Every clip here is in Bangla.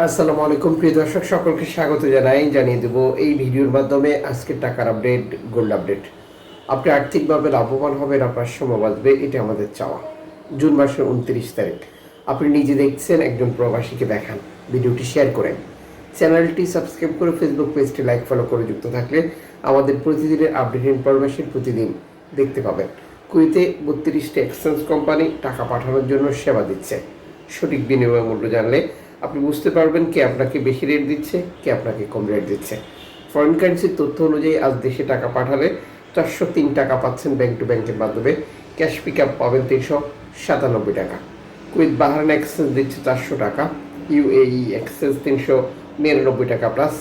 আসসালামু আলাইকুম প্রিয় দর্শক, সকলকে স্বাগত জানিয়ে দেব এই ভিডিওর মাধ্যমে আজকের টাকার আপডেট, গোল্ড আপডেট। আপনি আর্থিকভাবে লাভবান হবেন, আপনার সময় বাঁচবে, এটা আমাদের চাওয়া। জুন মাসের 29 তারিখ। আপনি নিজে দেখছেন, একজন প্রবাসীকে দেখান। ভিডিওটি শেয়ার করেন, চ্যানেলটি সাবস্ক্রাইব করে ফেসবুক পেজটি লাইক ফলো করে যুক্ত থাকলে আমাদের প্রতিদিনের আপডেট ইনফরমেশন প্রতিদিন দেখতে পাবেন। কুয়েতে 32টি এক্সচেঞ্জ কোম্পানি টাকা পাঠানোর জন্য সেবা দিচ্ছে। সঠিক বিনিময় মূল্য জানলে আপনি বুঝতে পারবেন কে আপনাকে বেশি রেট দিচ্ছে, কে আপনাকে কম রেট দিচ্ছে। ফরেন কারেন্সির তথ্য অনুযায়ী আজ দেশে টাকা পাঠালে 403 টাকা পাচ্ছেন ব্যাংক টু ব্যাংকের মাধ্যমে। ক্যাশ পিক আপ পাবেন 397 টাকা। কুয়েত বাহরাইন এক্সচেঞ্জ দিচ্ছে 400 টাকা। ইউএই এক্সচেঞ্জ 399 টাকা প্লাস।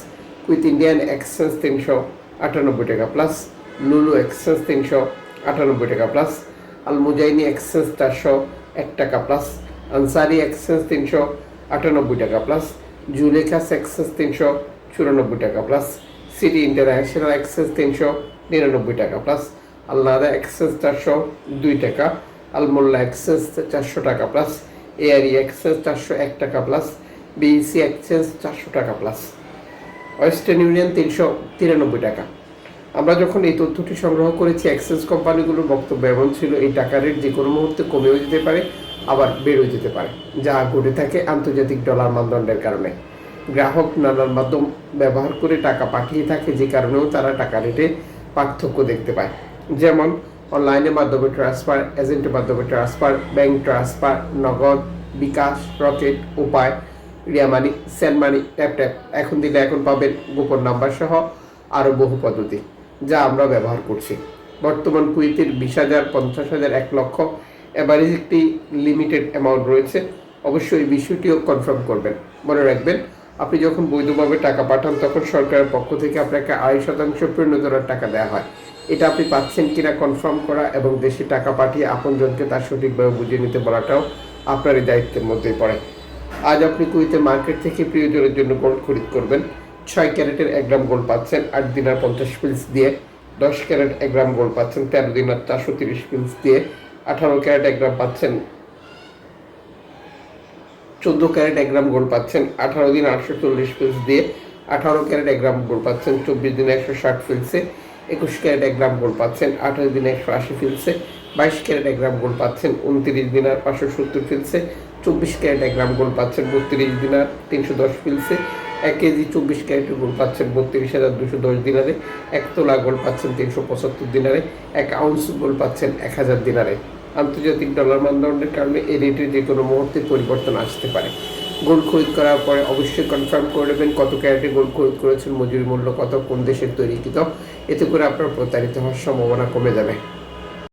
কুয়েত ইন্ডিয়ান এক্সচেঞ্জ 398 টাকা প্লাস। লুলু এক্সচেঞ্জ 398 টাকা প্লাস। আল মুজাইনি এক্সচেঞ্জ 401 টাকা প্লাস। আনসারি এক্সচেঞ্জ 398 টাকা প্লাস। জুলেখাস এক্সচেঞ্জ 394 টাকা প্লাস। সিটি ইন্টারন্যাশনাল এক্সচেঞ্জ 399 টাকা প্লাস। আলনাদা এক্সচেঞ্জ 402 টাকা। আলমোল্লা এক্সচেঞ্জ 400 টাকা প্লাস। এআরই এক্সচেঞ্জ 401 টাকা প্লাস। বিইসি এক্সচেঞ্জ 400 টাকা প্লাস। ওয়েস্টার্ন ইউনিয়ন 393 টাকা। আমরা যখন এই তথ্যটি সংগ্রহ করেছি, এক্সচেঞ্জ কোম্পানিগুলোর বক্তব্য এমন ছিল, এই টাকা রেট যে কোনো মুহূর্তে কমেও যেতে পারে, আবার বেড়েও যেতে পারে, যা ঘটে থাকে আন্তর্জাতিক ডলার মানদণ্ডের কারণে। গ্রাহক নানান মাধ্যম ব্যবহার করে টাকা পাঠিয়ে থাকে, যে কারণেও তারা টাকা রেটে পার্থক্য দেখতে পায়। যেমন অনলাইনের মাধ্যমে ট্রান্সফার, এজেন্টের মাধ্যমে ট্রান্সফার, ব্যাংক ট্রান্সফার, নগদ, বিকাশ, রকেট, উপায়, রিয়া মানি, সেন্ড মানি, ট্যাপ ট্যাপ, এখন দিলে এখন পাবেন, গোপন নাম্বার সহ আরও বহু পদ্ধতি, যা আমরা ব্যবহার করছি। বর্তমান কুয়েতের 20,000, 50,000, 1 লক্ষ এভারেজ একটি লিমিটেড অ্যামাউন্ট রয়েছে। অবশ্যই এই বিষয়টিও কনফার্ম করবেন। মনে রাখবেন, আপনি যখন বৈধভাবে টাকা পাঠান, তখন সরকারের পক্ষ থেকে আপনাকে 2.5% প্রণোদনার টাকা দেওয়া হয়। এটা আপনি পাচ্ছেন কিনা কনফার্ম করা এবং দেশে টাকা পাঠিয়ে আপনজনকে তার সঠিকভাবে বুঝিয়ে নিতে বলাটাও আপনার এই দায়িত্বের মধ্যেই পড়ে। আজ আপনি কুয়েতের মার্কেট থেকে প্রিয়জনের জন্য গোল্ড খরিদ করবেন। 6 ক্যারেটের 1 গ্রাম গোল্ড পাচ্ছেন 8 দিনার 50 পিলস দিয়ে। 10 ক্যারেট 1 গ্রাম গোল্ড পাচ্ছেন 13 দিনার 430 পিলস দিয়ে। 18 ক্যারেট 1 গ্রাম পাচ্ছেন 14 ক্যারেট 1 গ্রাম গোল্ড পাচ্ছেন 18 দিন 840 পিলস দিয়ে। 18 ক্যারেট 1 গ্রাম গোল্ড পাচ্ছেন 24 দিনে 160 পিলসে। 21 ক্যারেট 1 গ্রাম গোল্ড পাচ্ছেন 28 দিনে 180 পিলসে। 22 ক্যারেট 1 গ্রাম গোল্ড পাচ্ছেন 29 দিনার 570 পিলসে। 24 ক্যারেট 1 গ্রাম গোল্ড পাচ্ছেন 32 দিনার 310 পিলসে। 1 কেজি 24 ক্যারেটের গোল্ড পাচ্ছেন 32,210 দিনারে। 1 তোলা গোল্ড পাচ্ছেন 375 দিনারে। 1 আউন্স গোল্ড পাচ্ছেন 1000 দিনারে। আন্তর্জাতিক ডলার মানদণ্ডের কারণে এই রেটের যে কোনো মুহূর্তে পরিবর্তন আসতে পারে। গোল্ড খরিদ করার পরে অবশ্যই কনফার্ম করে নেবেন কত ক্যারেটে গোল্ড খরিদ করেছেন, মজুরি মূল্য কত, কোন দেশের তৈরিকৃত। এতে করে আপনার প্রতারিত হওয়ার সম্ভাবনা কমে যাবে।